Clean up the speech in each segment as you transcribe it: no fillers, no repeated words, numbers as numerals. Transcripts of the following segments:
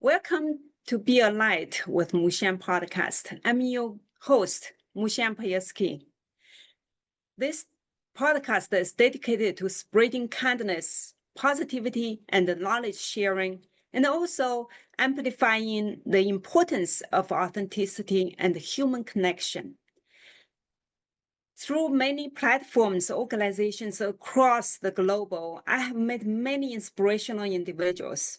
Welcome to Be a Light with Mushan podcast. I'm your host, Mushan Payeski. This podcast is dedicated to spreading kindness, positivity, and knowledge sharing, and also amplifying the importance of authenticity and human connection. Through many platforms, organizations across the globe, I have met many inspirational individuals.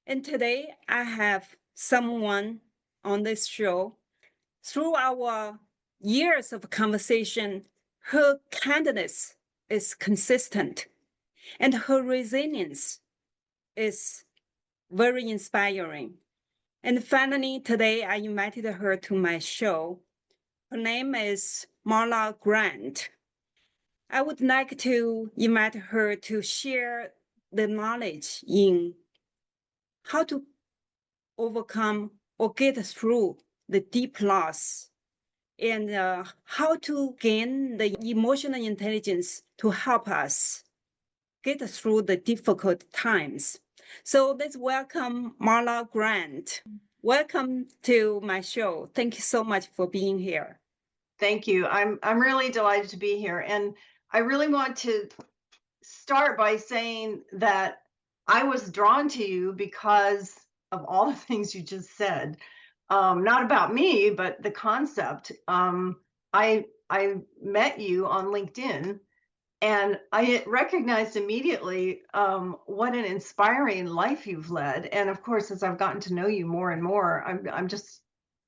And today I have someone on this show. Through our years of conversation, her kindness is consistent and her resilience is very inspiring. And finally, today I invited her to my show. Her name is Marla Grant. I would like to invite her to share the knowledge in how to overcome or get through the deep loss and how to gain the emotional intelligence to help us get through the difficult times. So let's welcome Marla Grant. Welcome to my show. Thank you so much for being here. Thank you. I'm really delighted to be here. And I really want to start by saying that I was drawn to you because of all the things you just said. Not about me, but the concept. I met you on LinkedIn, and I recognized immediately what an inspiring life you've led. And of course, as I've gotten to know you more and more, I'm just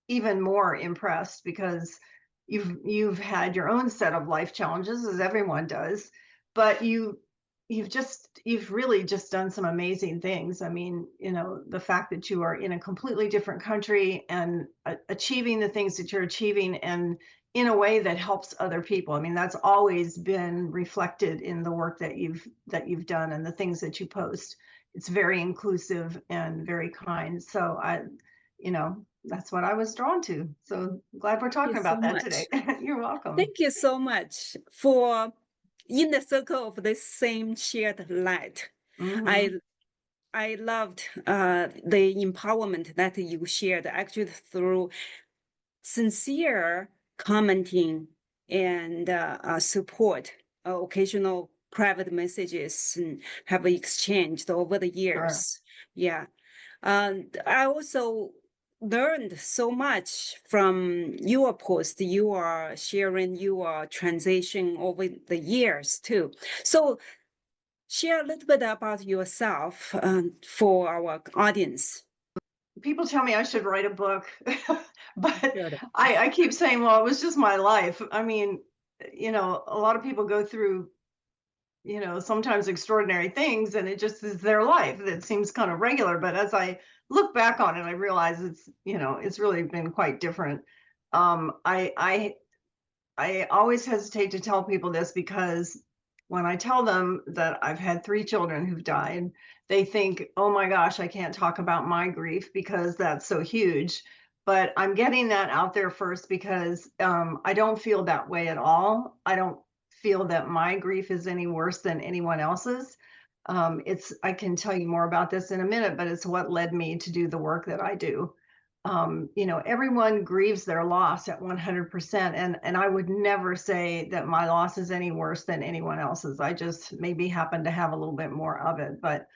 even more impressed because you've had your own set of life challenges, as everyone does, but you've really just done some amazing things. I mean, the fact that you are in a completely different country and achieving the things that you're achieving and in a way that helps other people. I mean, that's always been reflected in the work that you've done and the things that you post. It's very inclusive and very kind. So that's what I was drawn to. So glad we're talking about that today. You're welcome. Thank you so much for in the circle of this same shared light. Mm-hmm. I loved the empowerment that you shared actually through sincere commenting and support, occasional private messages and have exchanged over the years. Sure. Yeah. I also learned so much from your post. You are sharing your transition over the years too. So share a little bit about yourself for our audience. People tell me I should write a book, but I keep saying, well, it was just my life. I mean, a lot of people go through, sometimes extraordinary things, and it just is their life that seems kind of regular. But as I look back on it, I realize it's really been quite different. I always hesitate to tell people this because when I tell them that I've had 3 children who've died, they think, oh my gosh, I can't talk about my grief because that's so huge. But I'm getting that out there first because I don't feel that way at all. I don't feel that my grief is any worse than anyone else's. I can tell you more about this in a minute, but it's what led me to do the work that I do. Everyone grieves their loss at 100%. And I would never say that my loss is any worse than anyone else's. I just maybe happen to have a little bit more of it. But,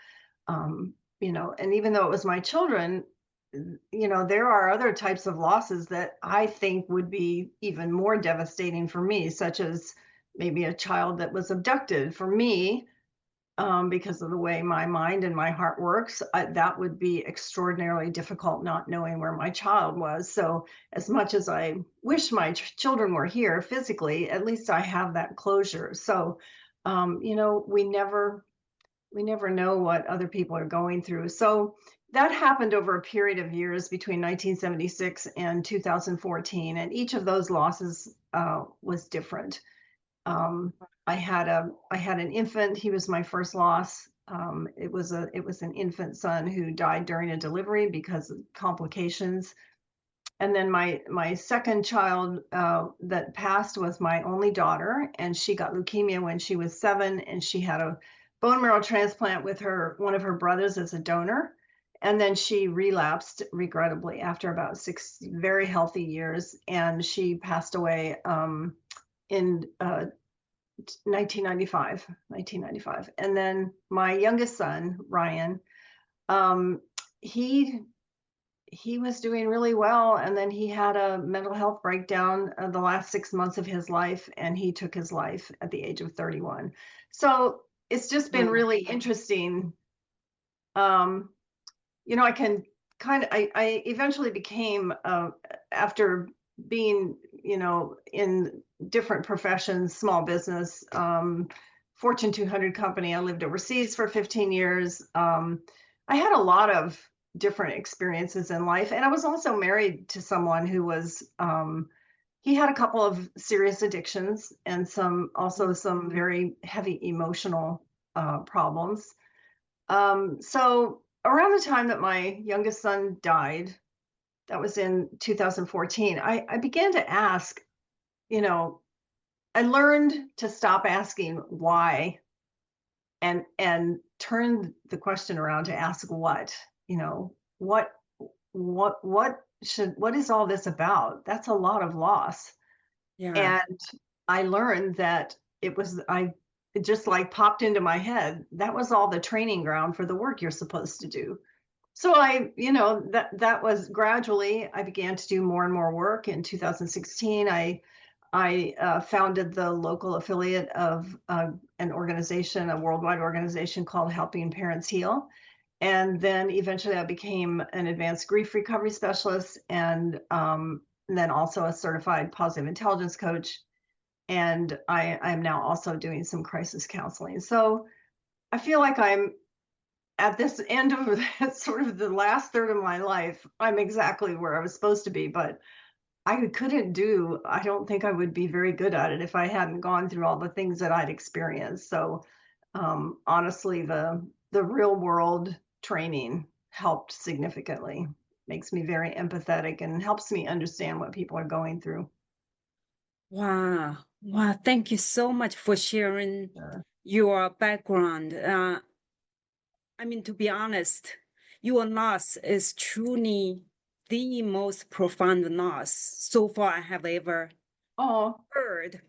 and even though it was my children, there are other types of losses that I think would be even more devastating for me, such as maybe a child that was abducted. For me, because of the way my mind and my heart works, that would be extraordinarily difficult not knowing where my child was. So as much as I wish my children were here physically, at least I have that closure. So, we never know what other people are going through. So that happened over a period of years between 1976 and 2014. And each of those losses was different. I had an infant. He was my first loss. It was an infant son who died during a delivery because of complications. And then my second child that passed was my only daughter, and she got leukemia when she was 7, and she had a bone marrow transplant with one of her brothers as a donor. And then she relapsed, regrettably, after about 6 very healthy years, and she passed away in 1995. And then my youngest son, Ryan, he was doing really well, and then he had a mental health breakdown the last 6 months of his life, and he took his life at the age of 31. So it's just been really interesting. I can I eventually became, after being, in different professions, small business, Fortune 200 company. I lived overseas for 15 years. I had a lot of different experiences in life. And I was also married to someone who was, he had a couple of serious addictions and some very heavy emotional problems. So around the time that my youngest son died, that was in 2014, I began to ask, I learned to stop asking why and turn the question around to ask what, what what is all this about? That's a lot of loss. Yeah. And I learned that it just like popped into my head. That was all the training ground for the work you're supposed to do. So that was gradually, I began to do more and more work. In 2016, I founded the local affiliate of an organization, a worldwide organization called Helping Parents Heal. And then eventually I became an advanced grief recovery specialist, and then also a certified positive intelligence coach. And I'm now also doing some crisis counseling. So I feel like I'm at this end of sort of the last third of my life. I'm exactly where I was supposed to be, but I don't think I would be very good at it if I hadn't gone through all the things that I'd experienced. So honestly, the real world training helped significantly. Makes me very empathetic and helps me understand what people are going through. Wow. Wow. Thank you so much for sharing your background. I mean, to be honest, your loss is truly the most profound loss so far I have ever heard.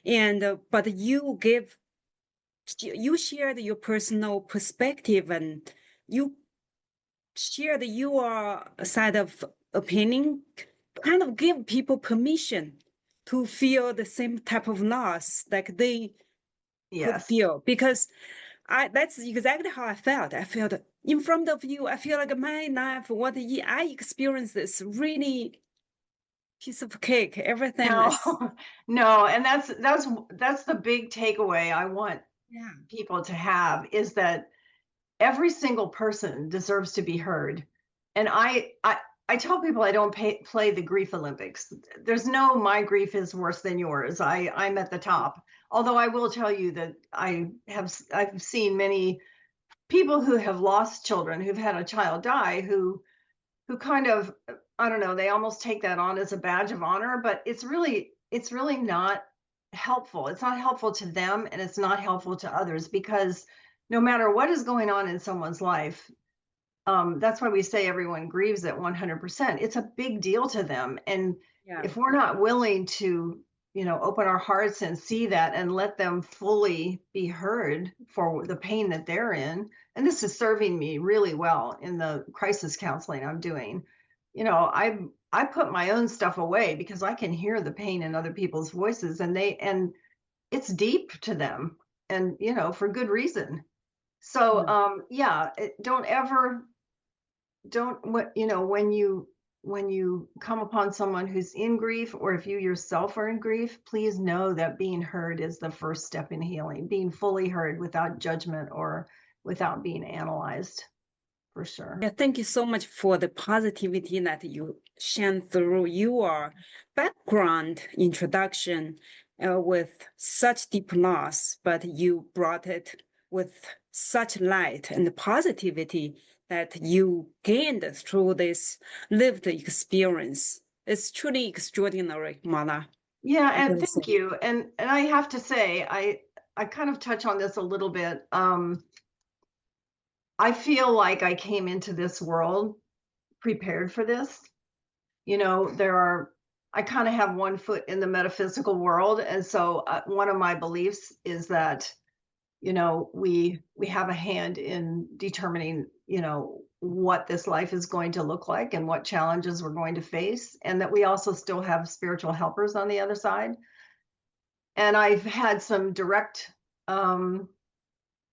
And but you shared your personal perspective, and you shared your side of opinion, kind of give people permission to feel the same type of loss like they could feel. Because that's exactly how I felt. I felt in front of you, I feel like my life, what I experienced is really piece of cake. Everything is No, and that's the big takeaway I want people to have, is that every single person deserves to be heard. And I tell people I don't play the grief Olympics. There's no my grief is worse than yours. I'm at the top. Although I will tell you that I've seen many people who have lost children, who've had a child die, who kind of, I don't know, they almost take that on as a badge of honor, but it's really not helpful. It's not helpful to them, and it's not helpful to others, because no matter what is going on in someone's life, that's why we say everyone grieves at 100%. It's a big deal to them. And if we're not willing to, open our hearts and see that and let them fully be heard for the pain that they're in, and this is serving me really well in the crisis counseling I'm doing. I put my own stuff away because I can hear the pain in other people's voices, and it's deep to them, and for good reason. So when you come upon someone who's in grief, or if you yourself are in grief, please know that being heard is the first step in healing. Being fully heard without judgment or without being analyzed, for sure. Yeah, thank you so much for the positivity that you shine through your background introduction with such deep loss, but you brought it with such light and positivity that you gained through this lived experience. It's truly extraordinary, Marla. Yeah, and thank you. And I have to say, I kind of touch on this a little bit. I feel like I came into this world prepared for this. You know, I kind of have one foot in the metaphysical world. And so one of my beliefs is that, you know, we have a hand in determining, you know, what this life is going to look like and what challenges we're going to face, and that we also still have spiritual helpers on the other side. And I've had some direct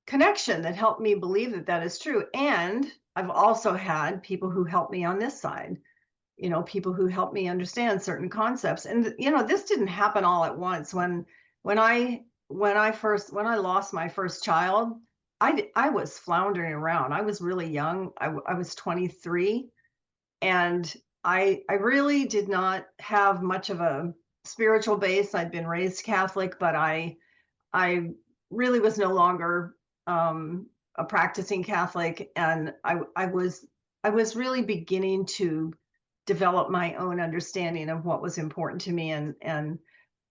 connection that helped me believe that that is true. And I've also had people who help me on this side, you know, people who help me understand certain concepts. And, you know, this didn't happen all at once. When I lost my first child, I was floundering around. I was really young. I was 23, and I really did not have much of a spiritual base. I'd been raised Catholic, but I really was no longer a practicing Catholic, and I was really beginning to develop my own understanding of what was important to me, and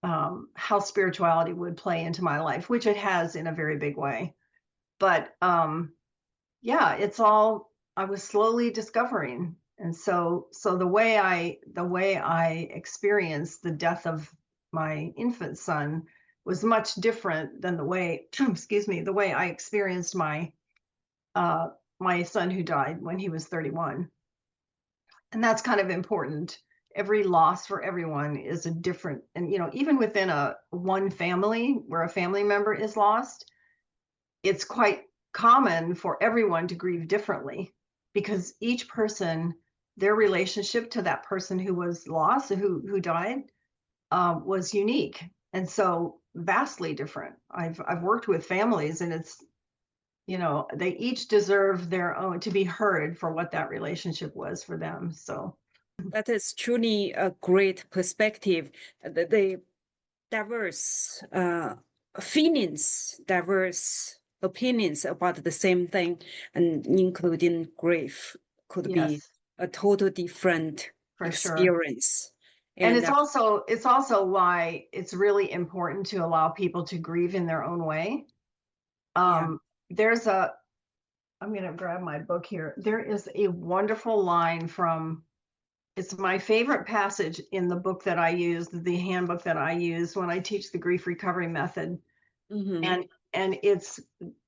how spirituality would play into my life, which it has in a very big way. But yeah, it's all I was slowly discovering. And so the way I experienced the death of my infant son was much different than the way excuse me, the way I experienced my my son who died when he was 31. And that's kind of important. Every loss for everyone is a different, and you know, even within a one family where a family member is lost, it's quite common for everyone to grieve differently, because each person, their relationship to that person who was lost, who died, was unique, and so vastly different. I've worked with families, and it's, you know, they each deserve their own, to be heard for what that relationship was for them. So That is truly a great perspective. The diverse feelings, diverse opinions about the same thing, and including grief, could be yes, a total different for sure. experience. And And it's also why it's really important to allow people to grieve in their own way. yeah, There's a, I'm going to grab my book here. There is a wonderful line from, it's my favorite passage in the book that I use, the handbook that I use when I teach the grief recovery method. mm-hmm. And it's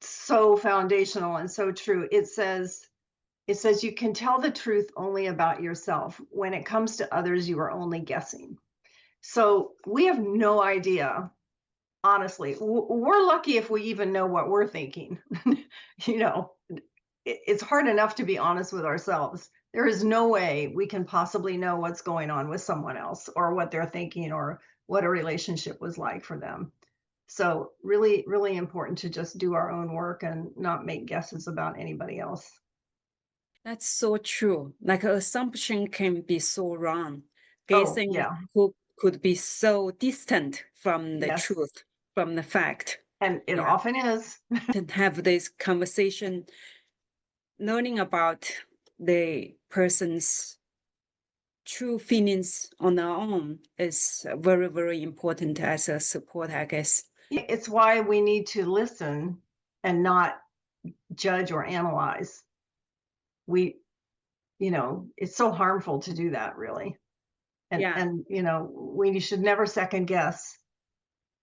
so foundational and so true. It says, you can tell the truth only about yourself. When it comes to others, you are only guessing. So we have no idea, honestly. We're lucky if we even know what we're thinking. You know, it's hard enough to be honest with ourselves. There is no way we can possibly know what's going on with someone else, or what they're thinking, or what a relationship was like for them. So really, really important to just do our own work and not make guesses about anybody else. That's so true. Like assumption can be so wrong. Oh, Guessing yeah. could be so distant from the Yes. truth, from the fact. And it Yeah. often is. To have this conversation, learning about the person's true feelings on our own is very, very important as a support, I guess. It's why we need to listen and not judge or analyze. We, you know, it's so harmful to do that, really. Yeah. And you know, we should never second guess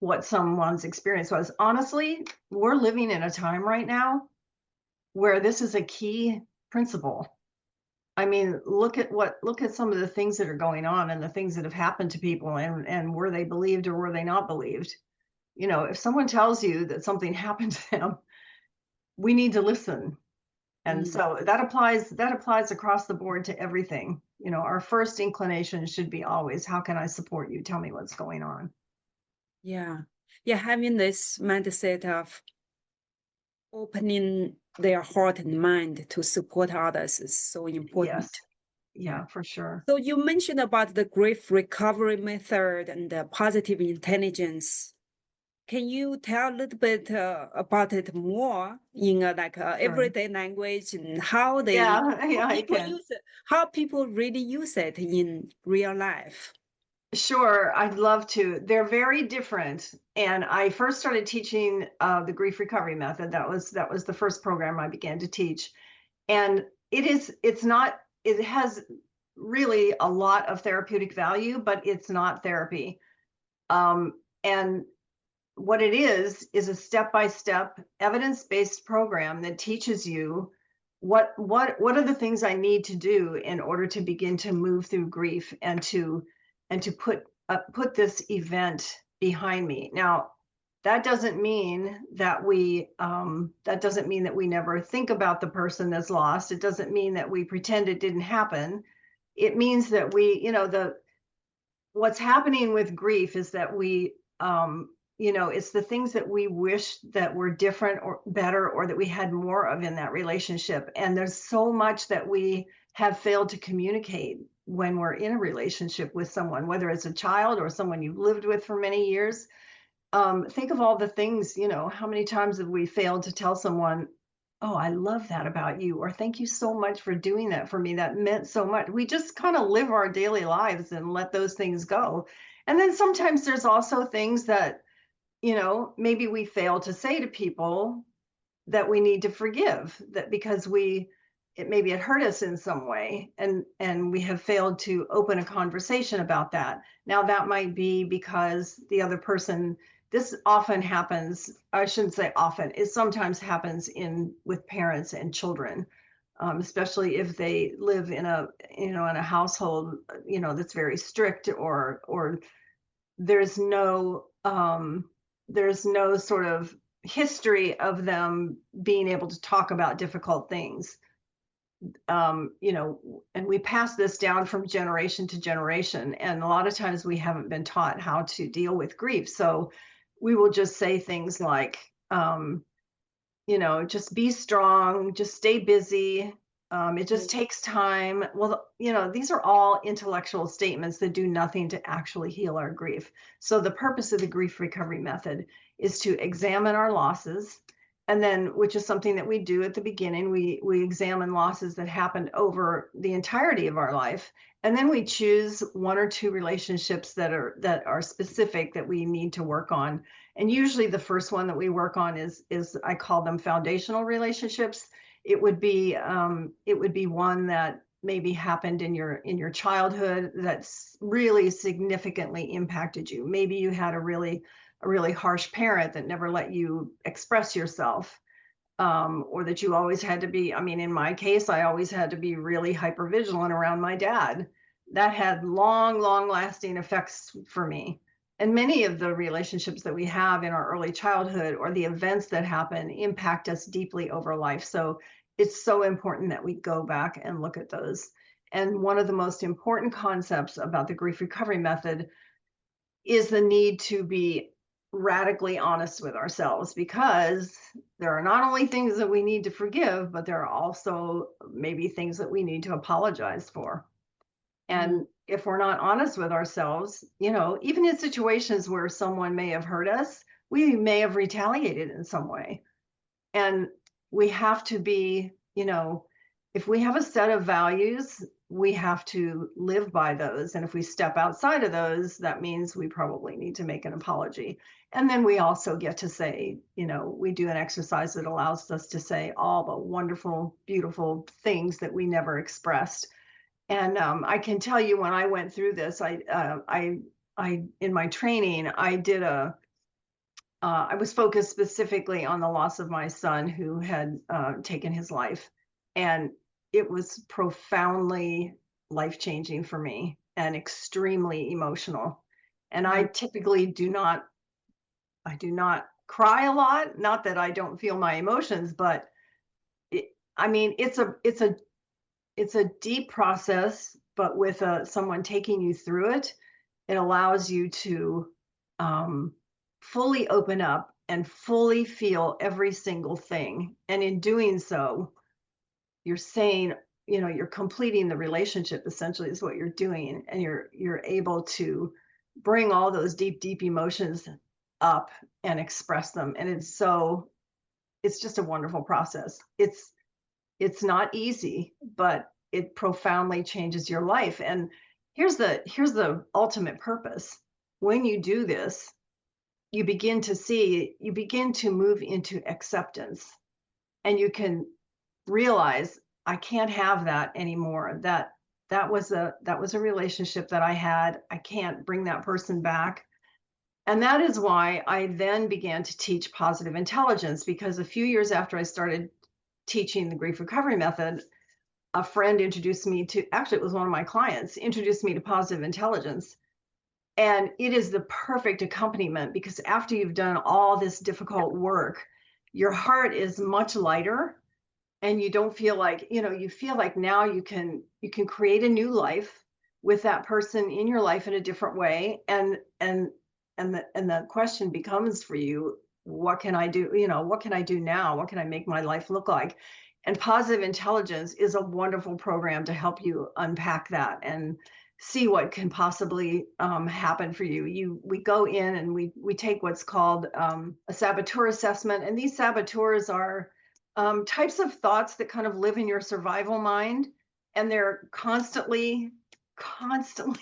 what someone's experience was. Honestly, we're living in a time right now where this is a key principle. I mean, look at some of the things that are going on, and the things that have happened to people, and were they believed or were they not believed? You know, if someone tells you that something happened to them, we need to listen. And so that applies across the board to everything. You know, our first inclination should be always, how can I support you? Tell me what's going on. Yeah. Yeah. Having this mindset of opening their heart and mind to support others is so important. Yes. Yeah, for sure. So you mentioned about the grief recovery method and the positive intelligence. Can you tell a little bit about it more in Sure. everyday language, and how Yeah, yeah, I people can. use it, how people really use it in real life? Sure, I'd love to. They're very different. And I first started teaching the grief recovery method. That was the first program I began to teach. And it has really a lot of therapeutic value, but it's not therapy. And what it is a step-by-step evidence-based program that teaches you what are the things I need to do in order to begin to move through grief and to put this event behind me. Now, that doesn't mean that we never think about the person that's lost. It doesn't mean that we pretend it didn't happen. It means that what's happening with grief is that it's the things that we wish that were different or better, or that we had more of in that relationship. And there's so much that we have failed to communicate when we're in a relationship with someone, whether it's a child or someone you've lived with for many years. Think of all the things, how many times have we failed to tell someone, oh, I love that about you, or thank you so much for doing that for me. That meant so much. We just kind of live our daily lives and let those things go. And then sometimes there's also things that, maybe we fail to say to people that we need to forgive, that because maybe it hurt us in some way, and we have failed to open a conversation about that. Now, that might be because the other person, this often happens, I shouldn't say often, it sometimes happens with parents and children, especially if they live in a household, that's very strict, or there's no sort of history of them being able to talk about difficult things. And we pass this down from generation to generation, and a lot of times we haven't been taught how to deal with grief. So we will just say things like, just be strong, just stay busy. It just takes time. Well, these are all intellectual statements that do nothing to actually heal our grief. So the purpose of the grief recovery method is to examine our losses, and then, which is something that we do at the beginning, we examine losses that happened over the entirety of our life, and then we choose one or two relationships that are specific that we need to work on. And usually the first one that we work on is I call them foundational relationships. It would be one that maybe happened in your childhood that's really significantly impacted you. Maybe you had a really harsh parent that never let you express yourself, or that you always had to be, in my case, I always had to be really hypervigilant around my dad. That had long lasting effects for me. And many of the relationships that we have in our early childhood, or the events that happen, impact us deeply over life. So it's so important that we go back and look at those. And one of the most important concepts about the grief recovery method is the need to be radically honest with ourselves, because there are not only things that we need to forgive, but there are also maybe things that we need to apologize for. And if we're not honest with ourselves, even in situations where someone may have hurt us, we may have retaliated in some way. And we have to be, if we have a set of values, we have to live by those. And if we step outside of those, that means we probably need to make an apology. And then we also get to say, we do an exercise that allows us to say all the wonderful, beautiful things that we never expressed. And I can tell you, when I went through this, I in my training, I was focused specifically on the loss of my son, who had taken his life. And it was profoundly life-changing for me and extremely emotional. And I typically do not cry a lot. Not that I don't feel my emotions, but it's a deep process, but with someone taking you through it, it allows you to fully open up and fully feel every single thing. And in doing so, you're saying, you're completing the relationship, essentially, is what you're doing. And you're able to bring all those deep emotions up and express them. And it's just a wonderful process. It's not easy, but it profoundly changes your life. And here's the ultimate purpose. When you do this, you begin to move into acceptance, and you can realize, I can't have that anymore. That was a relationship that I had. I can't bring that person back. And that is why I then began to teach positive intelligence, because a few years after I started teaching the grief recovery method, a friend introduced me to, actually, it was one of my clients, introduced me to positive intelligence. And it is the perfect accompaniment, because after you've done all this difficult work, your heart is much lighter, and you don't feel like, you feel like now you can create a new life with that person in your life in a different way. And the question becomes for you, what can I do? What can I do now? What can I make my life look like? And positive intelligence is a wonderful program to help you unpack that and see what can possibly happen for you. We go in and we take what's called a saboteur assessment, and these saboteurs are types of thoughts that kind of live in your survival mind, and they're constantly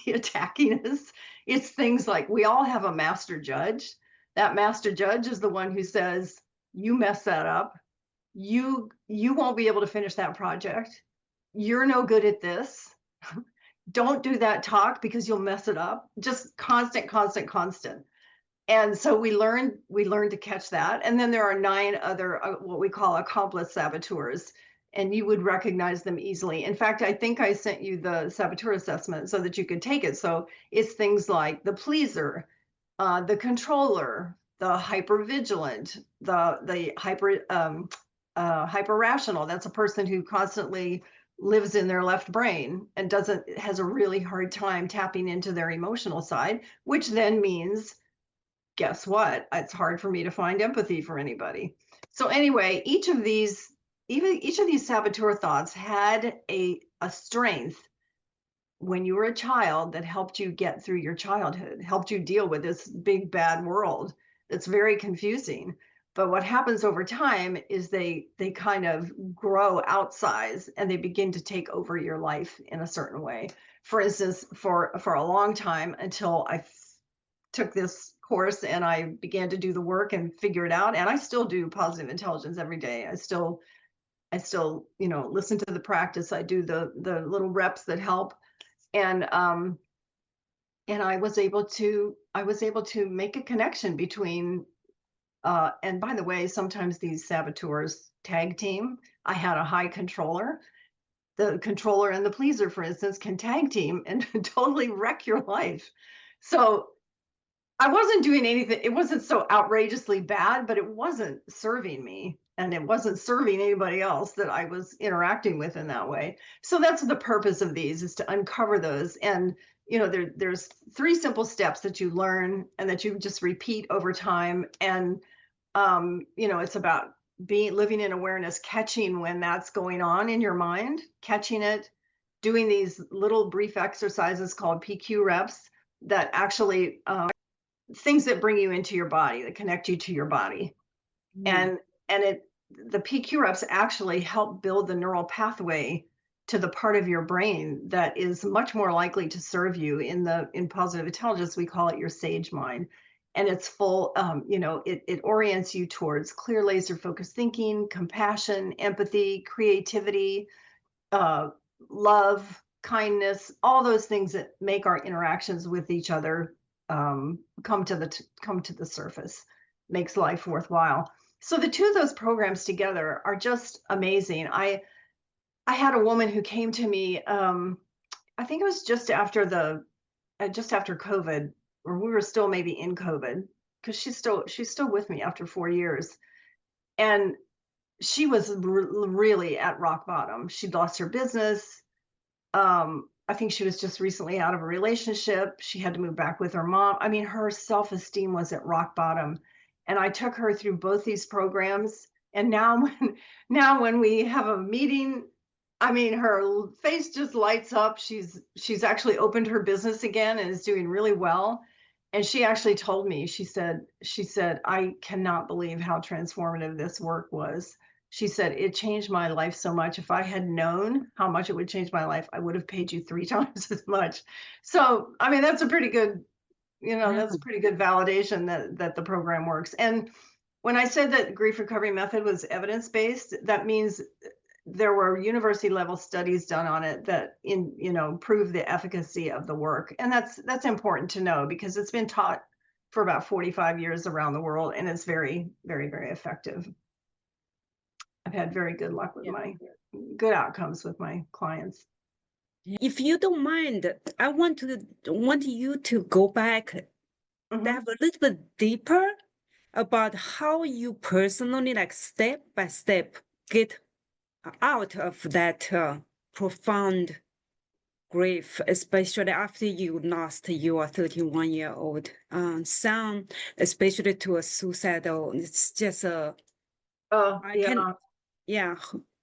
attacking us. It's things like, we all have a master judge. That master judge is the one who says, you mess that up, you won't be able to finish that project, you're no good at this, don't do that talk because you'll mess it up. Just constant. And so we learned to catch that. And then there are 9 other what we call accomplice saboteurs, and you would recognize them easily. In fact, I think I sent you the saboteur assessment so that you could take it. So it's things like the pleaser, the controller, the hypervigilant, the hyper rational. That's a person who constantly lives in their left brain and has a really hard time tapping into their emotional side, which then means, guess what? It's hard for me to find empathy for anybody. So anyway, each of these saboteur thoughts had a strength when you were a child that helped you get through your childhood, helped you deal with this big bad world that's very confusing. But what happens over time is they kind of grow outsize, and they begin to take over your life in a certain way. For instance, for a long time, until I took this course and I began to do the work and figure it out, and I still do positive intelligence every day. I still listen to the practice. I do the little reps that help, and I was able to make a connection between and by the way, sometimes these saboteurs tag team. I had a high controller. The controller and the pleaser, for instance, can tag team and totally wreck your life. So I wasn't doing anything. It wasn't so outrageously bad, but it wasn't serving me, and it wasn't serving anybody else that I was interacting with in that way. So that's the purpose of these, is to uncover those. And there's 3 simple steps that you learn and that you just repeat over time. And it's about living in awareness, catching when that's going on in your mind, catching it, doing these little brief exercises called PQ reps that actually things that bring you into your body, that connect you to your body. And the PQ reps actually help build the neural pathway to the part of your brain that is much more likely to serve you. In positive intelligence, we call it your sage mind. And it's full, it orients you towards clear, laser focused thinking, compassion, empathy, creativity, love, kindness, all those things that make our interactions with each other come to the surface, makes life worthwhile. So the 2 of those programs together are just amazing. I had a woman who came to me, I think it was just after COVID, or we were still maybe in COVID, because she's still with me after 4 years. And she was really at rock bottom. She'd lost her business. I think she was just recently out of a relationship. She had to move back with her mom. I mean, her self-esteem was at rock bottom. And I took her through both these programs. And now when we have a meeting, I mean, her face just lights up. She's actually opened her business again and is doing really well. And she actually told me, she said, I cannot believe how transformative this work was. She said, it changed my life so much. If I had known how much it would change my life, I would have paid you 3 times as much. So, I mean, that's a pretty good, that's a pretty good validation that the program works. And when I said that grief recovery method was evidence-based, that means there were university level studies done on it that prove the efficacy of the work. And that's important to know, because it's been taught for about 45 years around the world, and it's very, very, very effective. I've had very good luck with good outcomes with my clients. If you don't mind, I want you to go back, dive a little bit deeper about how you personally, like step by step, get out of that profound grief, especially after you lost your 31-year-old son, especially to a suicidal. It's just a. Yeah,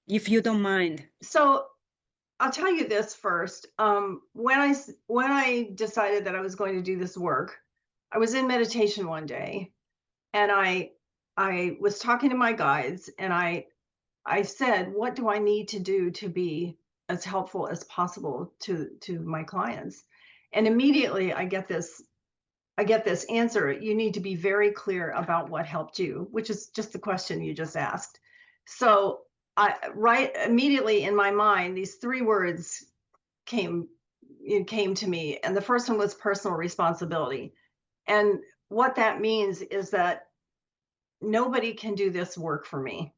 if you don't mind. So I'll tell you this first. When I decided that I was going to do this work, I was in meditation one day, and I was talking to my guides, and I said, what do I need to do to be as helpful as possible to my clients? And immediately I get this answer. You need to be very clear about what helped you, which is just the question you just asked. So right immediately in my mind, these 3 words came to me. And the first one was personal responsibility. And what that means is that nobody can do this work for me.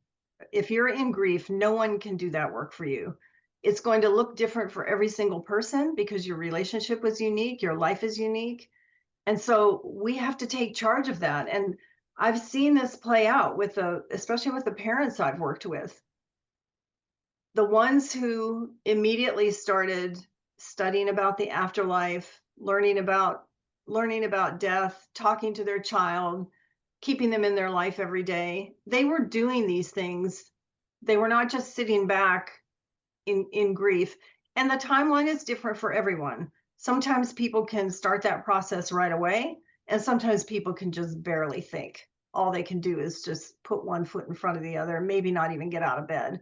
If you're in grief, no one can do that work for you. It's going to look different for every single person, because your relationship was unique, your life is unique. And so we have to take charge of that. And I've seen this play out especially with the parents I've worked with. The ones who immediately started studying about the afterlife, learning about death, talking to their child, keeping them in their life every day, they were doing these things. They were not just sitting back in grief. And the timeline is different for everyone. Sometimes people can start that process right away, and sometimes people can just barely think. All they can do is just put one foot in front of the other, maybe not even get out of bed.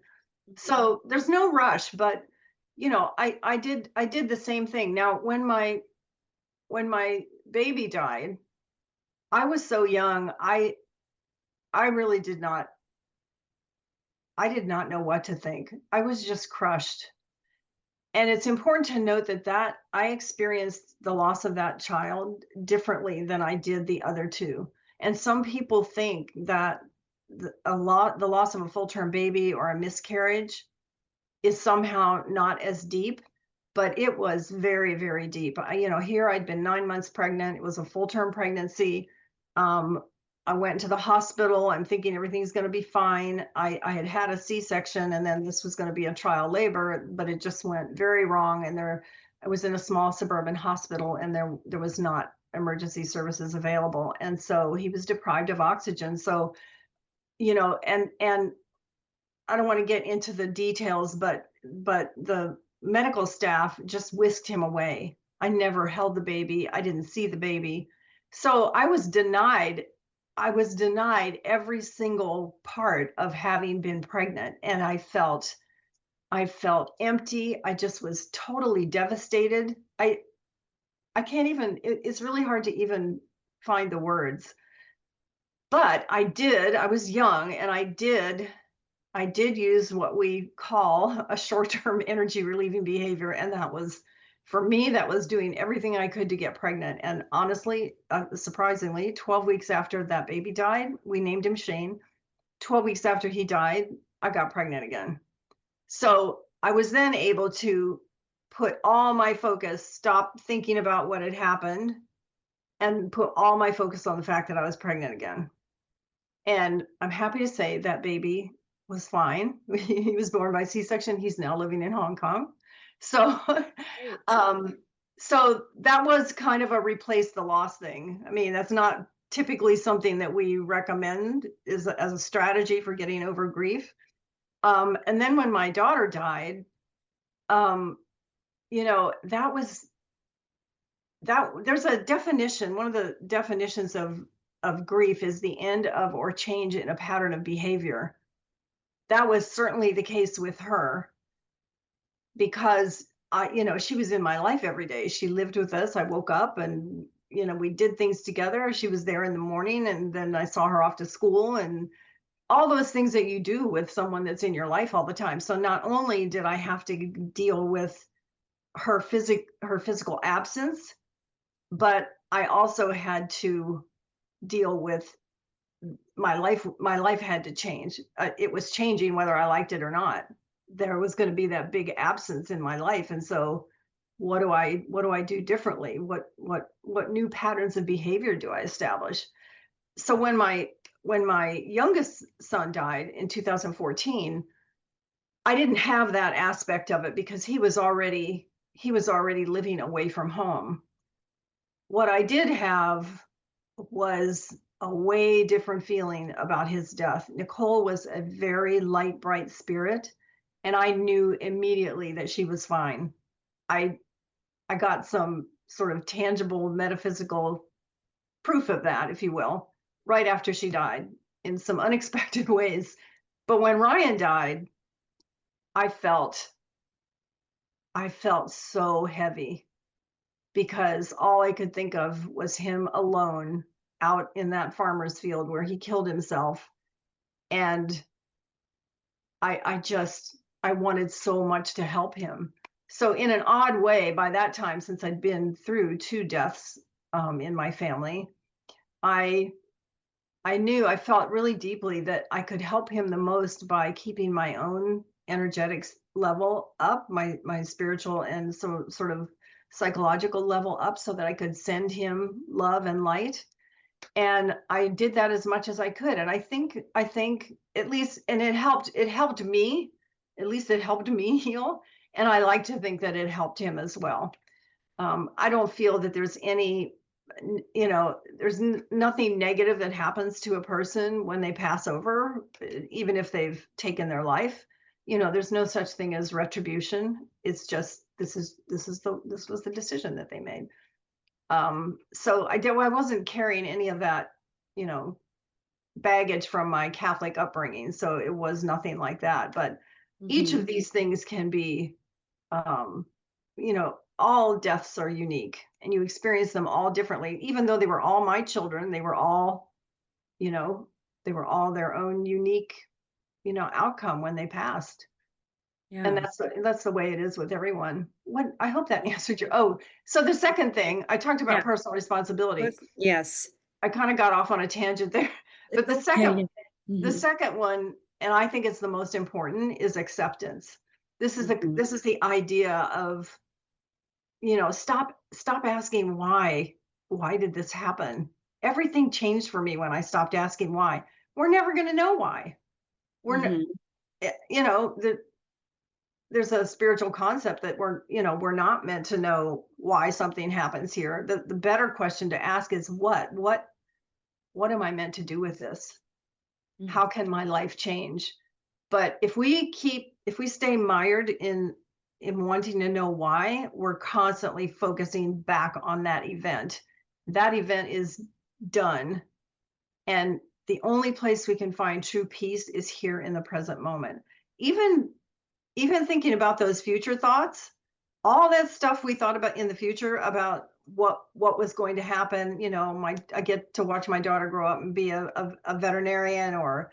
So there's no rush, but I did the same thing. Now, when my baby died, I was so young. I really did not know what to think. I was just crushed. And it's important to note that I experienced the loss of that child differently than I did the other 2. And some people think that the loss of a full-term baby or a miscarriage is somehow not as deep, but it was very, very deep. Here I'd been 9 months pregnant. It was a full-term pregnancy. I went to the hospital. I'm thinking everything's going to be fine. I had a C-section, and then this was going to be a trial labor, but it just went very wrong. And I was in a small suburban hospital, and there was not emergency services available. And so he was deprived of oxygen. So, and I don't want to get into the details, but the medical staff just whisked him away. I never held the baby. I didn't see the baby. So I was denied every single part of having been pregnant. And I felt empty. I just was totally devastated. I can't even, it's really hard to even find the words. But I was young, and I did use what we call a short-term energy relieving behavior. And for me, that was doing everything I could to get pregnant. And honestly, surprisingly, 12 weeks after that baby died, we named him Shane. 12 weeks after he died, I got pregnant again. So I was then able to put all my focus, stop thinking about what had happened, and put all my focus on the fact that I was pregnant again. And I'm happy to say that baby was fine. He was born by C-section. He's now living in Hong Kong. So, so that was kind of a replace the loss thing. I mean, that's not typically something that we recommend as a strategy for getting over grief. And then when my daughter died, there's a definition. One of the definitions of grief is the end of or change in a pattern of behavior. that was certainly the case with her, because she was in my life every day. She lived with us. I woke up and, we did things together. She was there in the morning, and then I saw her off to school, and all those things that you do with someone that's in your life all the time. So not only did I have to deal with her physical absence, but I also had to deal with my life. My life had to change. It was changing whether I liked it or not. There was going to be that big absence in my life, and so what do I do differently? What new patterns of behavior do I establish? So when my youngest son died in 2014, I didn't have that aspect of it because he was already living away from home. What I did have was a way different feeling about his death. Nicole was a very light, bright spirit, and I knew immediately that she was fine. I got some sort of tangible metaphysical proof of that, if you will, right after she died in some unexpected ways. But when Ryan died, I felt so heavy, because all I could think of was him alone out in that farmer's field where he killed himself. And I wanted so much to help him. So in an odd way, by that time, since I'd been through 2 deaths in my family, I I felt really deeply that I could help him the most by keeping my own energetics level up, my spiritual and some sort of psychological level up, so that I could send him love and light. And I did that as much as I could. And I think at least, and it helped me, at least it helped me heal. And I like to think that it helped him as well. I don't feel that there's any, there's nothing negative that happens to a person when they pass over, even if they've taken their life. There's no such thing as retribution. It's just, this was the decision that they made. So I wasn't carrying any of that, baggage from my Catholic upbringing. So it was nothing like that. But each of these things can be, all deaths are unique, and you experience them all differently. Even though they were all my children, they were all their own unique, outcome when they passed. Yeah. And that's the way it is with everyone. I hope that answered your. So the second thing I talked about, personal responsibility. Yes. I kind of got off on a tangent there, but the second one, and I think it's the most important, is acceptance. This is the idea of, stop asking why did this happen? Everything changed for me when I stopped asking why. We're never going to know why. There's a spiritual concept that we're not meant to know why something happens here. The better question to ask is what am I meant to do with this? How can my life change? But if we stay mired in wanting to know why, we're constantly focusing back on that event. That event is done. And the only place we can find true peace is here in the present moment. Even thinking about those future thoughts, all that stuff we thought about in the future, about what was going to happen, I get to watch my daughter grow up and be a veterinarian, or,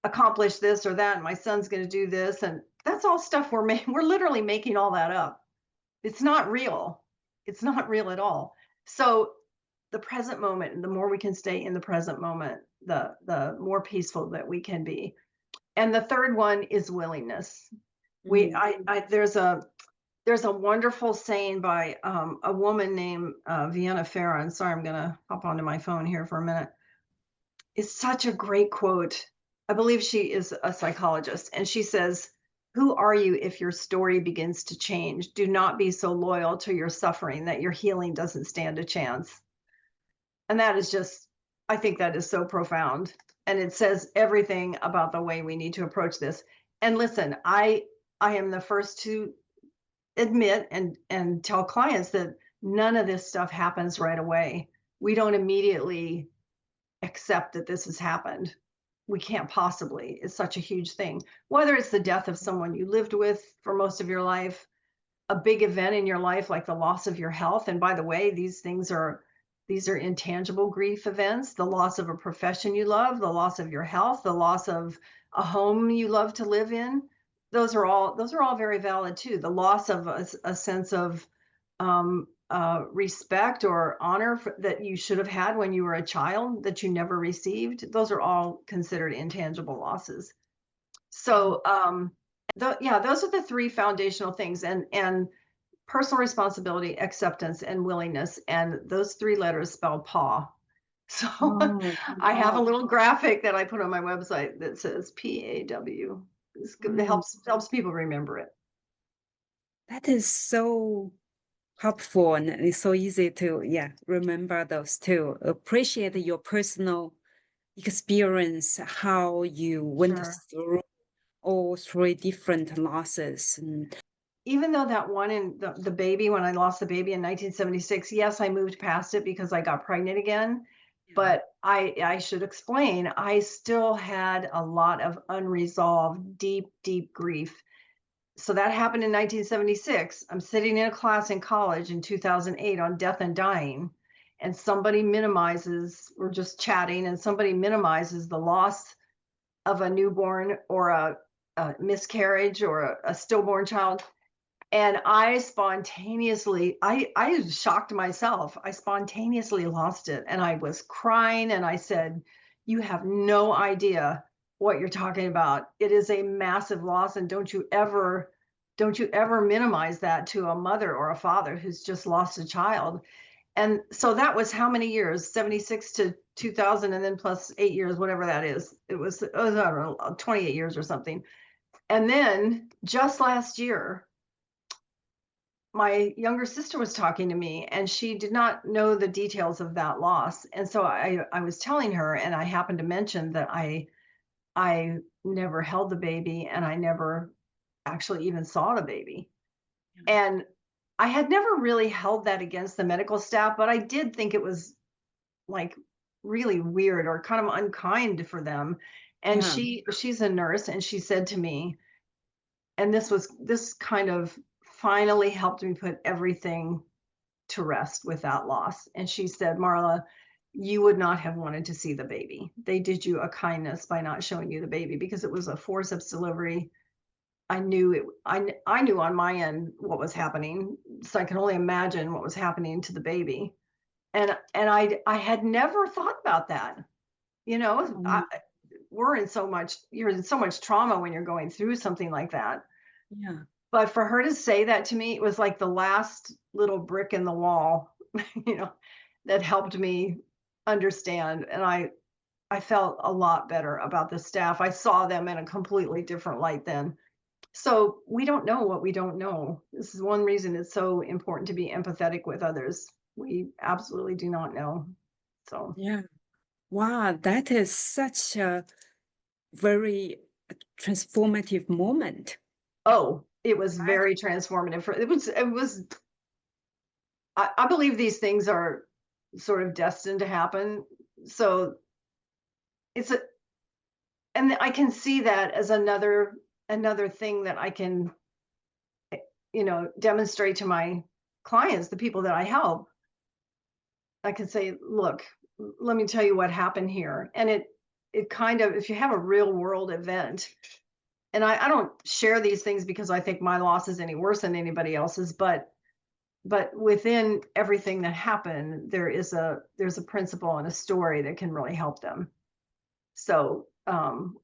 accomplish this or that, and my son's going to do this, and that's all stuff we're literally making all that up. It's not real. It's not real at all. So the present moment, the more we can stay in the present moment, the more peaceful that we can be. And the third one is willingness. There's a wonderful saying by a woman named Vienna Farron. Sorry, I'm going to hop onto my phone here for a minute. It's such a great quote. I believe she is a psychologist, and she says, "Who are you if your story begins to change? Do not be so loyal to your suffering that your healing doesn't stand a chance." And that is just, I think that is so profound. And it says everything about the way we need to approach this. And listen, I am the first to admit and tell clients that none of this stuff happens right away. We don't immediately accept that this has happened. we can't possibly. It's such a huge thing. Whether it's the death of someone you lived with for most of your life, a big event in your life like the loss of your health. And by the way, these are intangible grief events, the loss of a profession you love, the loss of your health, the loss of a home you love to live in. Those are all very valid too. The loss of a sense of respect or honor that you should have had when you were a child that you never received. Those are all considered intangible losses. So those are the three foundational things, and personal responsibility, acceptance, and willingness. And those three letters spell PAW. So I have a little graphic that I put on my website that says PAW. It helps people remember it. That is so helpful, and it's so easy to remember those too. Appreciate your personal experience, how you went through all three different losses. Even though that one in the baby, when I lost the baby in 1976, yes, I moved past it because I got pregnant again. But I should explain, I still had a lot of unresolved, deep, deep grief. So that happened in 1976. I'm sitting in a class in college in 2008 on death and dying, and somebody minimizes, we're just chatting, and somebody minimizes the loss of a newborn or a miscarriage or a stillborn child. And I spontaneously, I shocked myself. I spontaneously lost it. And I was crying and I said, you have no idea what you're talking about. It is a massive loss. And don't you ever minimize that to a mother or a father who's just lost a child. And so that was how many years? 76 to 2000, and then plus 8 years, whatever that is. It was, I don't know, 28 years or something. And then just last year, my younger sister was talking to me and she did not know the details of that loss. And so I was telling her, and I happened to mention that I never held the baby and I never actually even saw the baby. And I had never really held that against the medical staff, but I did think it was like really weird or kind of unkind for them. And she's a nurse, and she said to me, and this kind of finally helped me put everything to rest with that loss. And she said, Marla, you would not have wanted to see the baby. They did you a kindness by not showing you the baby because it was a forceps delivery. I knew on my end what was happening. So I can only imagine what was happening to the baby. And I had never thought about that. You know, you're in so much trauma when you're going through something like that. Yeah. But for her to say that to me, it was like the last little brick in the wall, that helped me understand. And I felt a lot better about the staff. I saw them in a completely different light then. So we don't know what we don't know. This is one reason it's so important to be empathetic with others. We absolutely do not know. So yeah. Wow, that is such a very transformative moment. Oh, it was very transformative. I believe these things are sort of destined to happen. So and I can see that as another thing that I can, demonstrate to my clients, the people that I help. I can say, look, let me tell you what happened here. And it kind of, if you have a real world event, and I don't share these things because I think my loss is any worse than anybody else's, but within everything that happened, there's a principle and a story that can really help them. So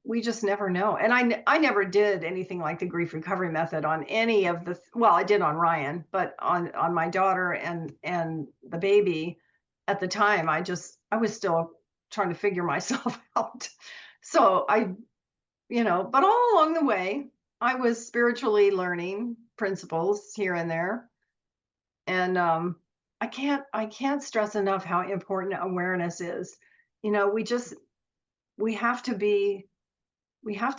we just never know. And I never did anything like the grief recovery method on any of well, I did on Ryan, but on my daughter and the baby at the time, I was still trying to figure myself out. So but all along the way, I was spiritually learning principles here and there. And I can't stress enough how important awareness is. We have to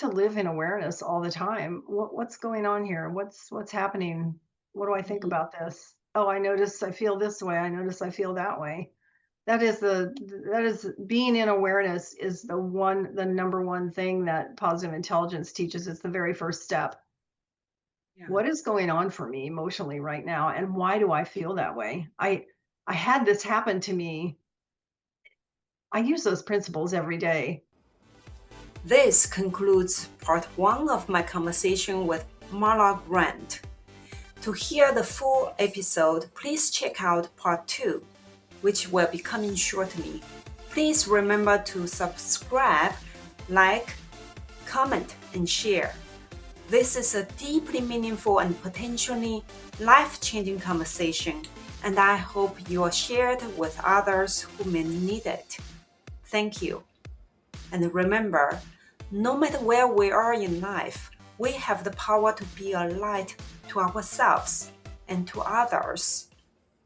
live in awareness all the time. What's going on here? What's happening? What do I think about this? Oh, I notice I feel this way. I notice I feel that way. That is being in awareness is the number one thing that positive intelligence teaches. It's the very first step. Yeah. What is going on for me emotionally right now, and why do I feel that way? I had this happen to me. I use those principles every day. This concludes part 1 of my conversation with Marla Grant. To hear the full episode, please check out part 2, which will be coming shortly. Please remember to subscribe, like, comment, and share. This is a deeply meaningful and potentially life-changing conversation, and I hope you will share it with others who may need it. Thank you. And remember, no matter where we are in life, we have the power to be a light to ourselves and to others.